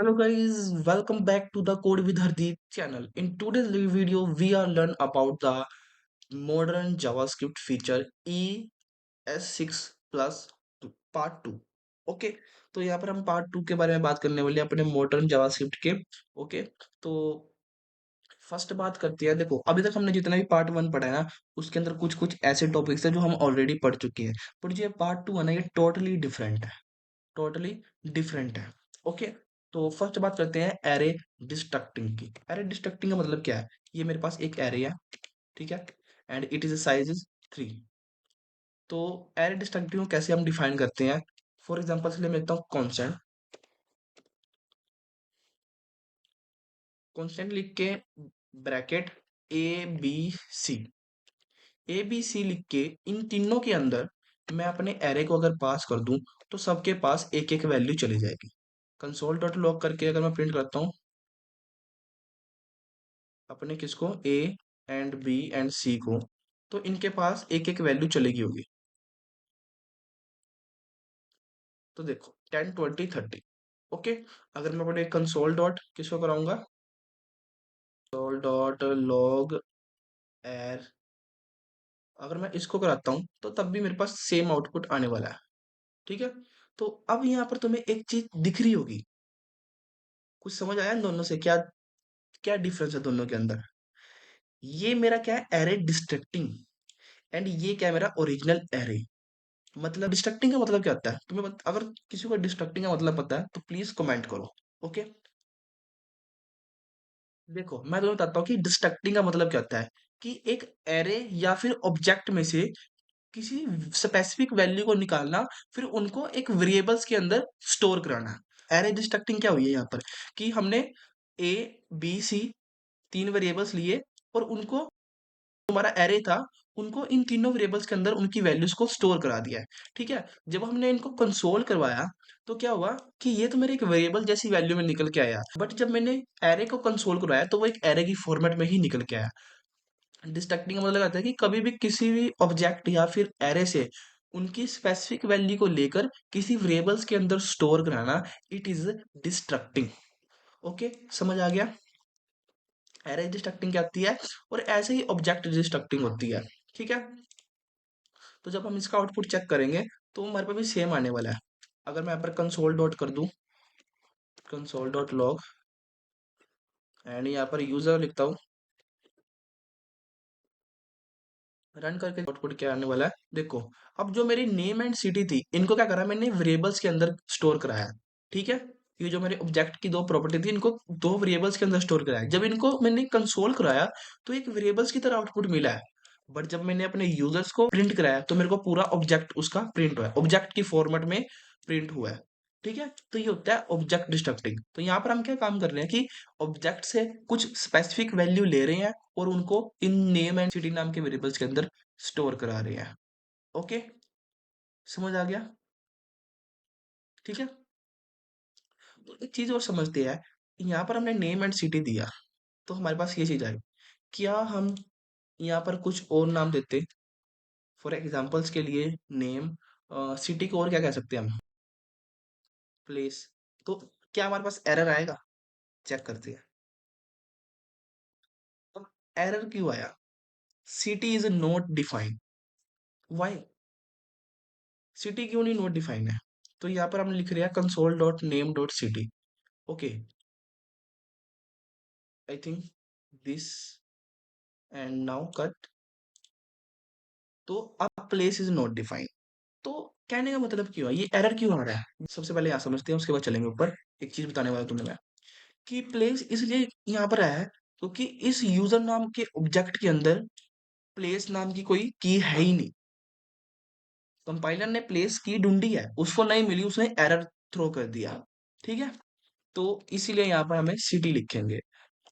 Hello guys, welcome back to the Code with Hardeep channel. In today's video, we are learn about the modern JavaScript feature ES6 plus part 2. Okay, तो यहाँ पर हम part 2 के बारे में बात करने वाले हैं अपने मॉडर्न जावास्क्रिप्ट के। ओके, तो फर्स्ट बात करते हैं। देखो, अभी तक हमने जितना भी पार्ट 1 पढ़ा है ना, उसके अंदर कुछ कुछ ऐसे टॉपिक्स हैं जो हम ऑलरेडी पढ़ चुके हैं, पर जो ये पार्ट 2 है ना, ये टोटली डिफरेंट है। टोटली डिफरेंट है। ओके, तो फर्स्ट बात करते हैं एरे डिस्ट्रक्टिंग की। एरे डिस्ट्रक्टिंग का मतलब क्या है? ये मेरे पास एक एरे है, ठीक है, and it is size is 3। तो एरे डिस्ट्रक्टिंग को कैसे हम डिफाइन करते हैं? फॉर एग्जांपल के लिए मैं लिखता हूँ कॉन्स्टेंट। कॉन्स्टेंट लिख के ब्रैकेट ABC। ABC लिख के इन तीनों के अंदर मैं अपने एरे को अगर पास कर दूं, तो सबके पास एक एक वैल्यू चली जाएगी। कंसोल डॉट लॉग करके अगर मैं प्रिंट करता हूँ अपने किसको, ए एंड बी एंड सी को, तो इनके पास एक एक वैल्यू चलेगी होगी। तो देखो 10 20 30। ओके, अगर मैं अपने कंसोल डॉट किसको कराऊंगा, कंसोल डॉट लॉग एर, अगर मैं इसको कराता हूँ तो तब भी मेरे पास सेम आउटपुट आने वाला है। ठीक है, तो अब यहाँ पर तुम्हें एक चीज दिख रही होगी। कुछ समझ आया इन दोनों से? क्या क्या डिफरेंस है दोनों के अंदर? ये मेरा क्या है, एरे डिस्ट्रक्टिंग, एंड ये क्या है, मेरा ओरिजिनल एरे। मतलब डिस्ट्रक्टिंग का मतलब क्या होता है तुम्हें अगर किसी को डिस्ट्रक्टिंग का मतलब पता है तो प्लीज कमेंट करो। ओके, देखो मैं तुम्हें बताता हूँ कि डिस्ट्रक्टिंग का मतलब क्या होता है। कि एक एरे या फिर ऑब्जेक्ट में से किसी स्पेसिफिक वैल्यू को निकालना, फिर उनको एक वेरिएबल्स के अंदर स्टोर कराना। एरे डिस्ट्रक्टिंग क्या हुई है यहाँ पर? कि हमने ए बी सी तीन वेरिएबल्स लिए, और उनको, हमारा एरे था, उनको इन तीनों वेरिएबल्स के अंदर उनकी वैल्यूज को स्टोर करा दिया है। ठीक है, जब हमने इनको कंसोल करवाया तो क्या हुआ कि ये तो मेरे एक वेरिएबल जैसी वैल्यू में निकल के आया, बट जब मैंने एरे को कंसोल करवाया तो वो एक एरे की फॉर्मेट में ही निकल के आया। डिस्ट्रक्टिंग का मतलब आता है कि कभी भी किसी भी ऑब्जेक्ट या फिर एरे से उनकी स्पेसिफिक वैल्यू को लेकर किसी वेरिएबल्स के अंदर स्टोर कराना, इट इज डिस्ट्रक्टिंग। ओके, समझ आ गया? एरे डिस्ट्रक्टिंग क्या होती है, और ऐसे ही ऑब्जेक्ट डिस्ट्रक्टिंग होती है। ठीक है, तो जब हम इसका आउटपुट चेक करेंगे तो हमारे पास भी सेम आने वाला है। अगर मैं यहाँ पर कंसोल डॉट कर दूं, कंसोल डॉट लॉग, एंड यहाँ पर यूजर लिखता हूँ, रन करके आउटपुट क्या आने वाला है देखो। अब जो मेरी नेम एंड सिटी थी, इनको क्या करा मैंने, वेरिएबल्स के अंदर स्टोर कराया। ठीक है, ये जो मेरे ऑब्जेक्ट की दो प्रॉपर्टी थी, इनको दो वेरिएबल्स के अंदर स्टोर कराया। जब इनको मैंने कंसोल कराया तो एक वेरिएबल्स की तरह आउटपुट मिला है, बट जब मैंने अपने यूजर्स को प्रिंट कराया तो मेरे को पूरा ऑब्जेक्ट उसका प्रिंट हुआ है, ऑब्जेक्ट की फॉर्मेट में प्रिंट हुआ है। ठीक है, तो ये होता है ऑब्जेक्ट डिस्ट्रक्टिंग। तो यहाँ पर हम क्या काम कर रहे हैं कि ऑब्जेक्ट से कुछ स्पेसिफिक वैल्यू ले रहे हैं, और उनको इन नेम एंड सिटी नाम के वेरिएबल्स के अंदर स्टोर करा रहे हैं। ओके, समझ आ गया? ठीक है, तो एक चीज और समझते हैं। यहाँ पर हमने नेम एंड सिटी दिया, तो हमारे पास ये चीज आई। क्या हम यहाँ पर कुछ और नाम देते? फॉर एग्जाम्पल्स के लिए नेम, सिटी को और क्या कह सकते हैं हम? प्लेस। तो क्या हमारे पास एरर आएगा? चेक करते हैं। तो एरर क्यों आया? City is not defined. Why? City क्यों नहीं नॉट डिफाइंड है? तो यहाँ पर हम लिख रहे हैं console dot name dot city. Okay, I think this, and now cut. तो अब प्लेस इज नॉट डिफाइंड। तो कहने का मतलब क्यों है, ये एरर क्यों आ रहा है? सबसे पहले यहाँ समझते हैं, उसके बाद चलेंगे ऊपर। एक चीज बताने वाला तुम्हें मैं, कि प्लेस इसलिए यहाँ पर आया है क्योंकि इस यूजर नाम के ऑब्जेक्ट के अंदर प्लेस नाम की कोई की है ही नहीं। कंपाइलर ने प्लेस की ढूंढी है, उसको नहीं मिली, उसने एरर थ्रो कर दिया। ठीक है, तो इसीलिए यहाँ पर हमें सिटी लिखेंगे।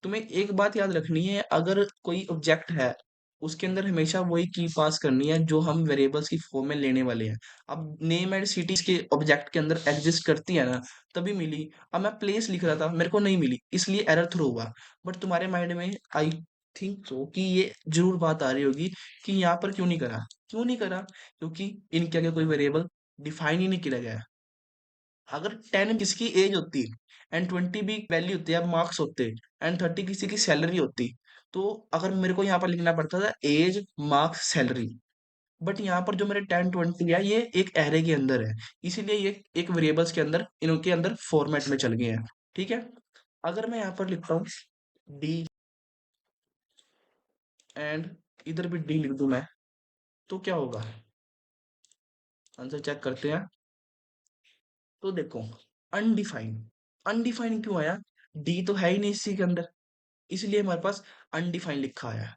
तुम्हें एक बात याद रखनी है, अगर कोई ऑब्जेक्ट है, उसके अंदर हमेशा वही की पास करनी है जो हम वेरिएबल्स की फॉर्म में लेने वाले हैं। अब नेम एंड सिटीज के ऑब्जेक्ट के अंदर एग्जिस्ट करती है ना, तभी मिली। अब मैं प्लेस लिख रहा था, मेरे को नहीं मिली, इसलिए एरर थ्रो हुआ। बट तुम्हारे माइंड में आई थिंक सो कि ये जरूर बात आ रही होगी कि यहाँ पर क्यों नहीं करा, क्यों नहीं करा? क्योंकि इनके आगे कोई वेरिएबल डिफाइन ही नहीं किया गया है। अगर 10 किसकी एज होती एंड 20 भी वैल्यू होती है, मार्क्स होते एंड 30 किसी की सैलरी होती, तो अगर मेरे को यहाँ पर लिखना पड़ता था एज, मार्क्स, सैलरी। बट यहाँ पर जो मेरे 10 20 है ये एक एरे के अंदर है, इसीलिए ये एक वेरिएबल्स के अंदर इनके अंदर फॉर्मेट में चल गए हैं। ठीक है। अगर मैं यहाँ पर लिखता हूँ डी एंड इधर भी डी लिख दूं मैं, तो क्या होगा? आंसर चेक करते हैं। तो देखो, अनडिफाइंड। अनडिफाइंड क्यों आया? डी तो है ही नहीं इसी के अंदर, इसलिए हमारे पास अनडिफाइंड लिखा आया है।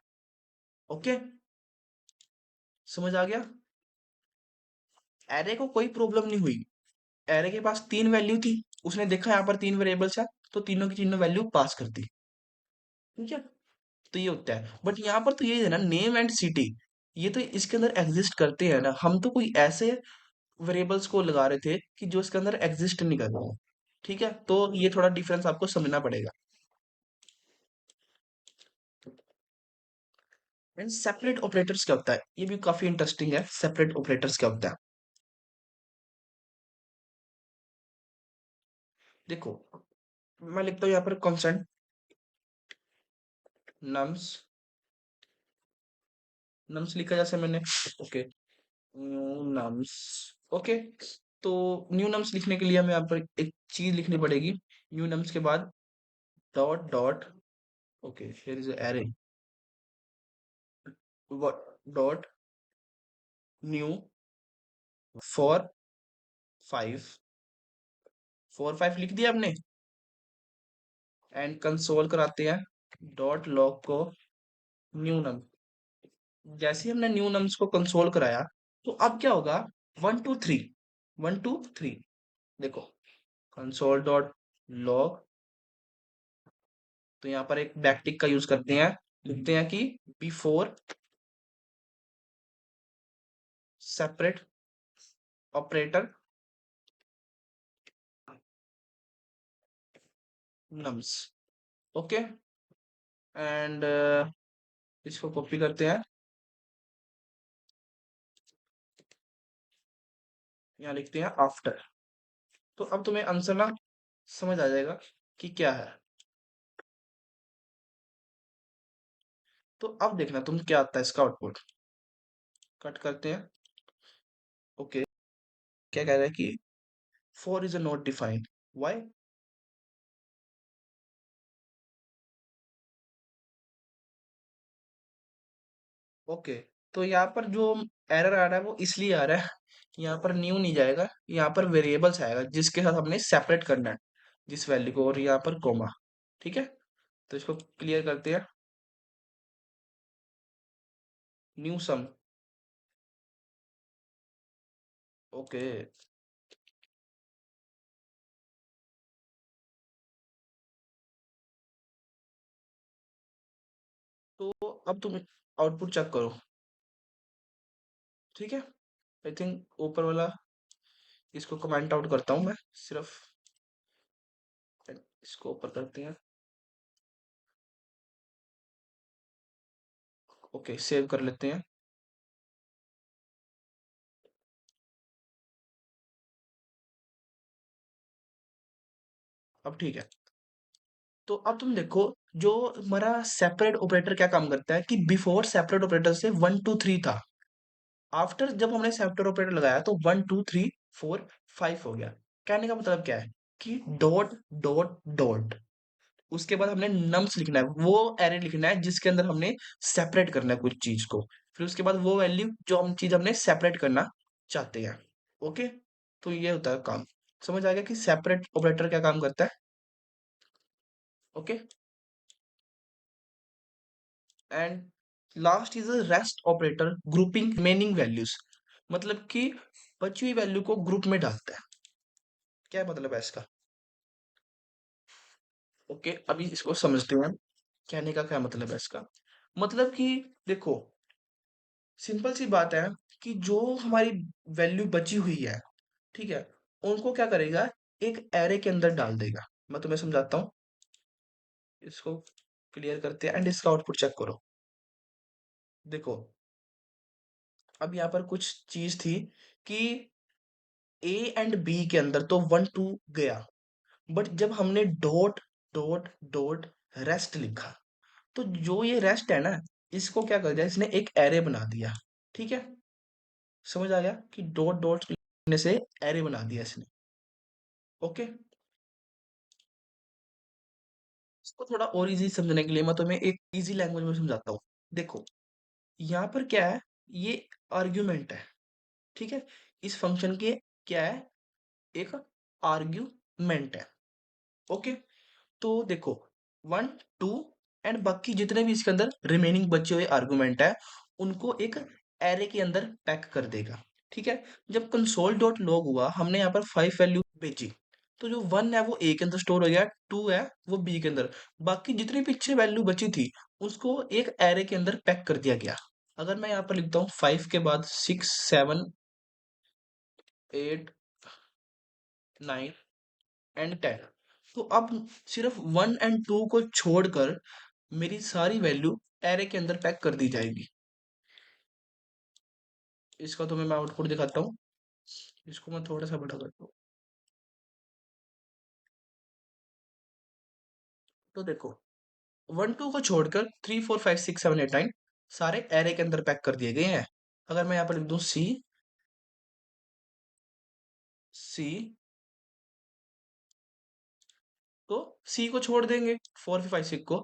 ओके, समझ आ गया? एरे को कोई प्रॉब्लम नहीं हुई। एरे के पास 3 वैल्यू थी, उसने देखा यहाँ पर 3 वेरिएबल्स है, तो तीनों की तीनों वैल्यू पास कर दी। ठीक है। तो ये होता है, बट यहाँ पर तो ये है ना, नेम एंड सिटी, ये तो इसके अंदर एग्जिस्ट करते हैं ना, हम तो कोई ऐसे वेरिएबल्स को लगा रहे थे कि जो इसके अंदर एग्जिस्ट नहीं कर रहे हैं। ठीक है, तो ये थोड़ा डिफरेंस आपको समझना पड़ेगा। एंड सेपरेट ऑपरेटर्स क्या होता है, ये भी काफी इंटरेस्टिंग है। सेपरेट ऑपरेटर्स क्या होता है? देखो, मैं लिखता हूँ यहाँ पर कॉन्स्टेंट नम्स। नम्स लिखा जैसे मैंने, ओके, न्यू नम्स। ओके, तो न्यू नम्स लिखने के लिए हमें यहाँ पर एक चीज लिखनी पड़ेगी। न्यू नम्स के बाद dot dot, okay here is array, dot new for 5, 4 5 लिख दिया आपने। एंड कंसोल कराते हैं डॉट लॉग को न्यू नम। जैसे ही हमने न्यू नम्स को कंसोल कराया, तो अब क्या होगा? 1 2 3, 1 2 3, देखो, कंसोल डॉट लॉग। तो यहाँ पर एक बैकटिक का यूज करते हैं, लिखते हैं कि before separate operator nums. Okay, and इसको कॉपी करते हैं, यहाँ लिखते हैं आफ्टर। तो अब तुम्हें आंसर ना समझ आ जाएगा कि क्या है। तो अब देखना तुम क्या आता है इसका आउटपुट। कट करते हैं। ओके, क्या कह रहा है कि 4 is a not defined, why? Okay, तो यहाँ पर जो एरर आ रहा है वो इसलिए आ रहा है, यहाँ पर न्यू नहीं जाएगा, यहाँ पर वेरिएबल्स आएगा जिसके साथ हमने सेपरेट करना है जिस वैल्यू को, और यहाँ पर कोमा। ठीक है, तो इसको क्लियर करते हैं। न्यू सम। ओके, तो अब तुम आउटपुट चेक करो। ठीक है, आई थिंक ऊपर वाला, इसको कमेंट आउट करता हूँ मैं सिर्फ, इसको ऊपर करते हैं। ओके, सेव कर लेते हैं। अब ठीक है। तो अब तुम देखो, जो हमारा सेपरेट ऑपरेटर क्या काम करता है कि बिफोर सेपरेट ऑपरेटर से 1 2 3 था, आफ्टर जब हमने सेपरेट ऑपरेटर लगाया तो 1 2 3 4 5 हो गया। कहने का मतलब क्या है कि डॉट डॉट डॉट, उसके बाद हमने नम्स लिखना है, वो एरे लिखना है जिसके अंदर हमने सेपरेट करना है कुछ चीज को, फिर उसके बाद वो वैल्यू जो हम चीज हमने सेपरेट करना चाहते हैं। ओके, तो ये होता है काम। समझ आ गया कि सेपरेट ऑपरेटर क्या काम करता है? Okay, and last is a rest operator grouping remaining values, मतलब कि बची हुई वैल्यू को ग्रुप में डालता है। क्या मतलब है इसका? ओके, अभी इसको समझते हैं, कहने का क्या मतलब है इसका। मतलब कि देखो, सिंपल सी बात है कि जो हमारी वैल्यू बची हुई है, ठीक है, उनको क्या करेगा, एक एरे के अंदर डाल देगा। मैं तुम्हें समझाता हूँ, इसको क्लियर करते हैं एंड इसका आउटपुट चेक करो। देखो, अब यहाँ पर कुछ चीज थी कि ए एंड बी के अंदर तो 1 2 गया, बट जब हमने डॉट डॉट डॉट रेस्ट लिखा, तो जो ये रेस्ट है ना, इसको क्या कर दिया इसने, एक एरे बना दिया। ठीक है, समझ आ गया कि डॉट डॉट लिखने से एरे बना दिया इसने। ओके, इसको थोड़ा और इजी समझने के लिए मैं तुम्हें एक इजी लैंग्वेज में समझाता हूँ। देखो, यहाँ पर क्या है, ये आर्ग्यूमेंट है। ठीक है, इस फंक्शन के क्या है, एक आर्ग्यूमेंट है। ओके, तो देखो 1 2 एंड बाकी जितने भी इसके अंदर रिमेनिंग बचे हुए आर्गुमेंट है, उनको एक एरे के अंदर पैक कर देगा। ठीक है, जब कंसोल डॉट लॉग हुआ, हमने यहाँ पर 5 वैल्यू भेजी, तो जो 1 है वो ए के अंदर स्टोर हो गया, 2 है वो बी के अंदर, बाकी जितनी पीछे वैल्यू बची थी उसको एक एरे के अंदर पैक कर दिया गया। अगर मैं यहाँ पर लिखता हूँ 5 के बाद 6 7 8 9 एंड 10, तो अब सिर्फ 1 एंड 2 को छोड़कर मेरी सारी वैल्यू एरे के अंदर पैक कर दी जाएगी। इसका तुम्हें मैं आउटपुट दिखाता हूँ। इसको मैं थोड़ा सा बड़ा करता हूँ। तो देखो, 1 2 को छोड़कर 3 4 5 6 7 8 9 सारे एरे के अंदर पैक कर दिए गए हैं। अगर मैं यहाँ पर लिख दूँ सी सी, तो सी को छोड़ देंगे 4 5 6 को।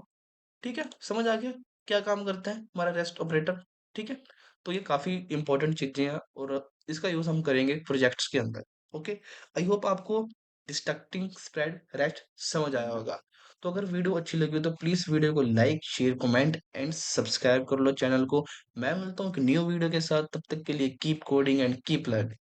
ठीक है, समझ आ गया क्या काम करता है हमारा रेस्ट ऑपरेटर। ठीक है, तो ये काफी इंपॉर्टेंट चीजें हैं और इसका यूज हम करेंगे प्रोजेक्ट्स के अंदर। ओके, आई होप आपको डिस्ट्रक्टिंग स्प्रेड रेस्ट समझ आया होगा। तो अगर वीडियो अच्छी लगी हो तो प्लीज वीडियो को like share comment and subscribe कर लो चैनल को। मैं मिलता हूँ एक न्यू वीडियो के साथ, तब तक के लिए keep coding and keep learning.